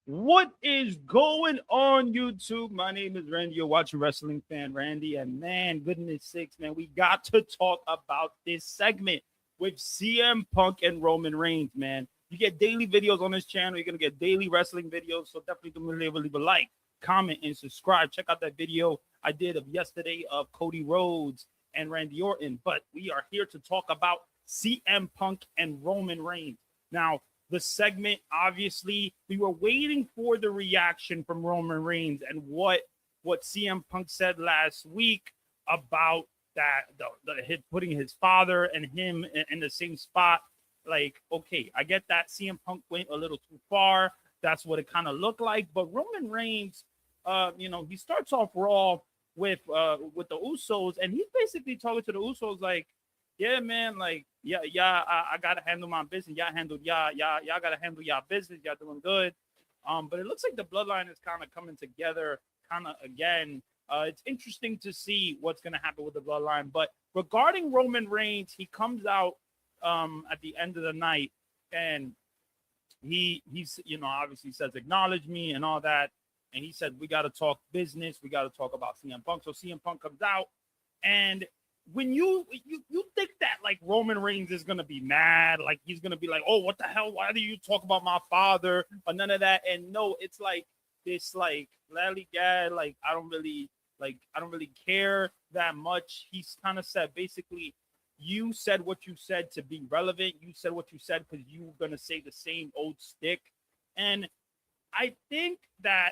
What is going on, YouTube? My name is Randy. You're watching Wrestling Fan Randy. And man, goodness sakes, man, we got to talk about this segment with CM Punk and Roman Reigns, man. You get daily videos on this channel. You're going to get daily wrestling videos. So definitely do me a favor, leave a like, comment, and subscribe. Check out that video I did of yesterday of Cody Rhodes and Randy Orton. But we are here to talk about CM Punk and Roman Reigns. Now, the segment, obviously, we were waiting for the reaction from Roman Reigns and what CM Punk said last week about that putting his father and him in the same spot. Like, okay, I get that CM Punk went a little too far. That's what it kind of looked like. But Roman Reigns, he starts off Raw with the Usos, and he's basically talking to the Usos like, yeah, man, like, yeah, I gotta handle my business. Y'all gotta handle y'all business. Y'all doing good. But it looks like the bloodline is kind of coming together, kind of again. It's interesting to see what's gonna happen with the bloodline. But regarding Roman Reigns, he comes out at the end of the night, and he's obviously says acknowledge me and all that, and he said we got to talk business. We got to talk about CM Punk. So CM Punk comes out, and when you think that like Roman Reigns is gonna be mad, like he's gonna be like, oh, what the hell? Why do you talk about my father or none of that? And no, it's like this like lally guy, like I don't really care that much. He's kind of said basically, you said what you said to be relevant. You said what you said because you were gonna say the same old stick. And I think that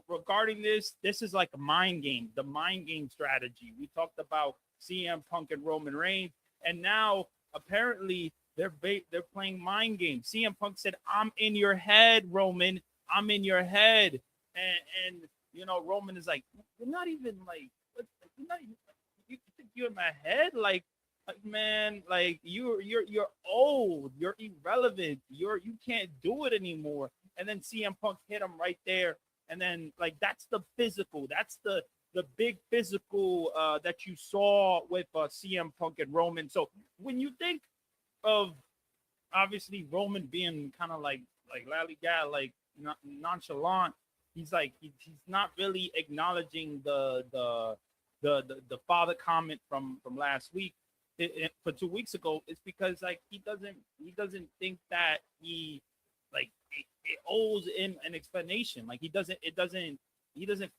regarding this is like a mind game, the mind game strategy. We talked about CM Punk and Roman Reigns, and now apparently they're playing mind games. CM Punk said, "I'm in your head, Roman. I'm in your head," and Roman is like, "You're not even like, you're not even, you think you're in my head, like man, like you're old, you're irrelevant, you can't do it anymore." And then CM Punk hit him right there. And then like that's the physical, that's the big physical that you saw with CM Punk and Roman. So when you think of obviously Roman being kind of like lally guy, like nonchalant, he's like he's not really acknowledging the father comment from last week. For 2 weeks ago, it's because like he doesn't think that it owes him an explanation. Like he doesn't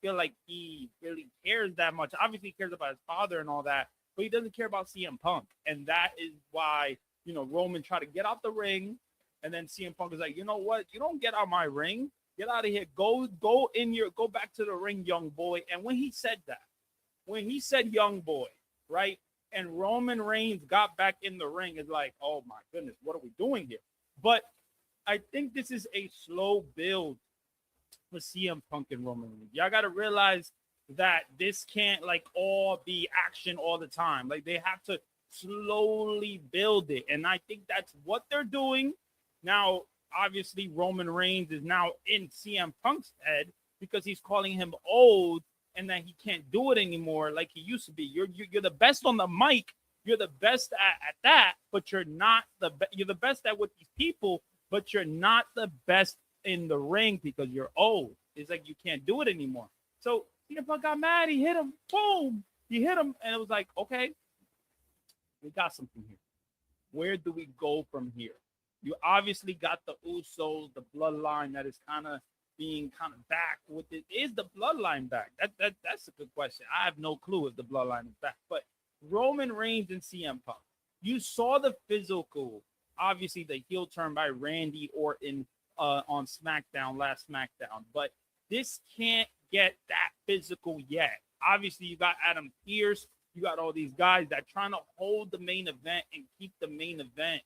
feel like he really cares that much. Obviously, he cares about his father and all that, but he doesn't care about CM Punk, and that is why Roman tried to get out the ring, and then CM Punk is like, you know what? You don't get out my ring. Get out of here. Go back to the ring, young boy. And when he said young boy, right? And Roman Reigns got back in the ring, it's like, oh my goodness, what are we doing here? But I think this is a slow build for CM Punk and Roman Reigns. Y'all got to realize that this can't like all be action all the time. Like they have to slowly build it, and I think that's what they're doing now. Obviously, Roman Reigns is now in CM Punk's head because he's calling him old and that he can't do it anymore like he used to be. You're the best on the mic. You're the best at that, but you're the best at with these people, but you're not the best in the ring because you're old. It's like you can't do it anymore. So CM Punk got mad. He hit him. Boom. He hit him, and it was like, okay, we got something here. Where do we go from here? You obviously got the Usos, the bloodline that is kind of being kind of back with it. Is the bloodline back? That's a good question. I have no clue if the bloodline is back. But Roman Reigns and CM Punk. You saw the physical, obviously the heel turn by Randy Orton on SmackDown, last SmackDown, but this can't get that physical yet. Obviously, you got Adam Pearce, you got all these guys that trying to hold the main event and keep the main event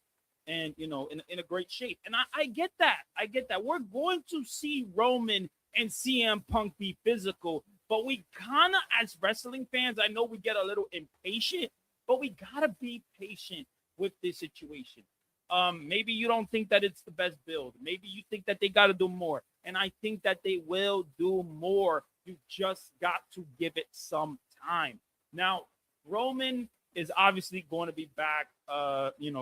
and in a great shape. And I get that. I get that. We're going to see Roman and CM Punk be physical, but we kind of as wrestling fans, I know we get a little impatient, but we gotta be patient with this situation. Maybe you don't think that it's the best build. Maybe you think that they got to do more. And I think that they will do more. You just got to give it some time. Now, Roman is obviously going to be back,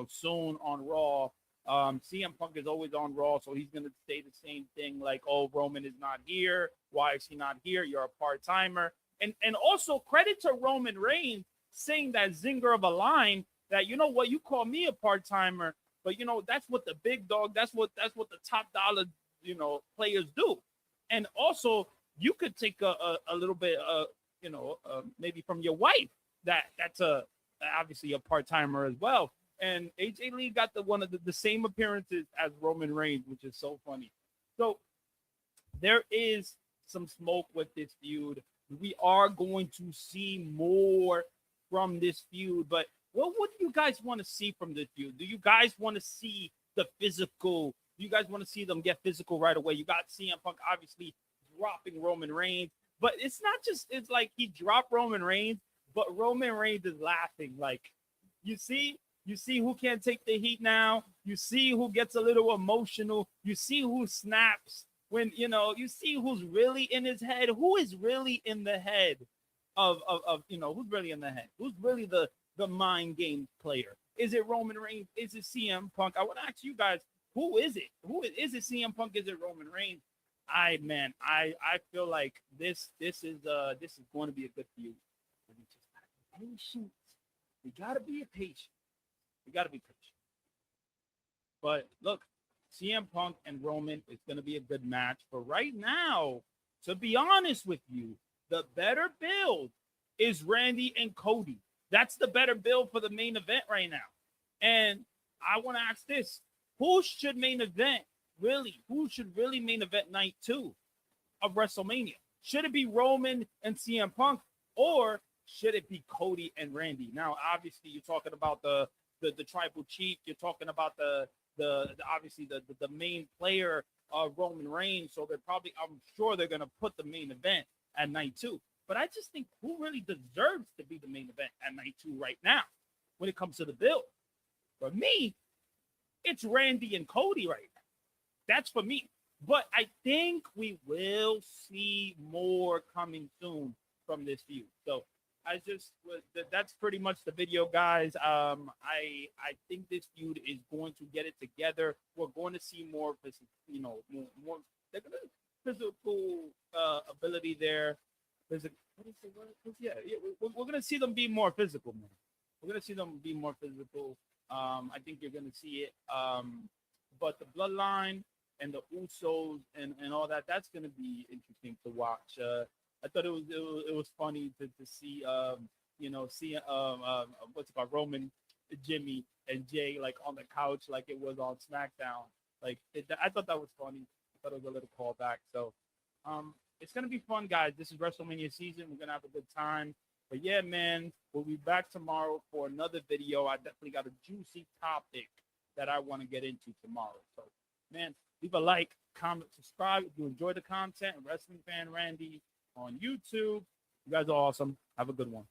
soon on Raw. CM Punk is always on Raw, so he's gonna say the same thing, like, "Oh, Roman is not here. Why is he not here? You're a part timer." And also credit to Roman Reigns saying that zinger of a line that, you know what, you call me a part timer, but you know that's what the big dog, that's what the top dollar, players do. And also you could take a little bit, maybe from your wife, that's a obviously a part timer as well. And AJ Lee got one of the same appearances as Roman Reigns, which is so funny. So there is some smoke with this feud. We are going to see more from this feud, but what do you guys want to see from this feud? Do you guys want to see the physical? Do you guys want to see them get physical right away? You got CM Punk obviously dropping Roman Reigns, but it's not just, it's like he dropped Roman Reigns, but Roman Reigns is laughing. Like, you see who can't take the heat now. You see who gets a little emotional. You see who snaps when, you see who's really in his head. Who is really in the head of who's really in the head? Who's really the mind game player? Is it Roman Reigns? Is it CM Punk? I want to ask you guys, who is it? Is it CM Punk? Is it Roman Reigns? I feel like this is going to be a good feud. We just gotta be patient. We gotta be patient. We gotta be patient. But look, CM Punk and Roman is going to be a good match. But right now, to be honest with you, the better build is Randy and Cody. That's the better build for the main event right now. And I want to ask this: who should main event really? Who should really main event night 2 of WrestleMania? Should it be Roman and CM Punk, or should it be Cody and Randy? Now, obviously, you're talking about the tribal chief. You're talking about the obviously the main player, Roman Reigns. So I'm sure they're gonna put the main event at night 2. But I just think, who really deserves to be the main event at night 2 right now when it comes to the build? For me, it's Randy and Cody right now. That's for me. But I think we will see more coming soon from this feud. So that's pretty much the video, guys. I think this feud is going to get it together. We're going to see more physical, more physical ability there. Yeah, we're gonna see them be more physical, man. We're gonna see them be more physical. I think you're gonna see it. But the bloodline and the Usos and all that's gonna be interesting to watch. I thought it was funny to see what's it called, Roman, Jimmy, and Jay, like on the couch like it was on SmackDown. I thought that was funny. I thought it was a little callback. So it's gonna be fun, guys. This is WrestleMania season. We're gonna have a good time. But yeah, man, we'll be back tomorrow for another video. I definitely got a juicy topic that I want to get into tomorrow. So, man, leave a like, comment, subscribe if you enjoy the content. Wrestling Fan Randy on YouTube. You guys are awesome. Have a good one.